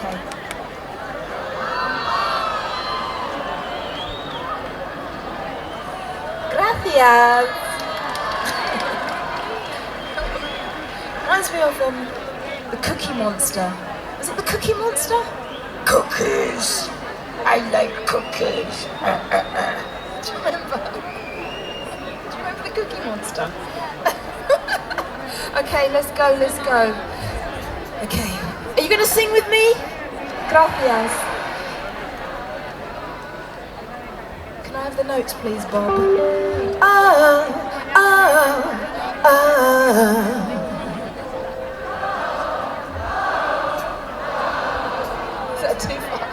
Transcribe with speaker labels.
Speaker 1: Okay. Gracias. Reminds me of the Cookie Monster. Was it the Cookie Monster? Cookies. I like cookies. Do you remember? Do you remember the Cookie Monster? Okay, let's go, let's go. Okay. Are you going to sing with me? Gracias. Can I have the notes, please, Bob? Ah, ah, ah. Is that too far?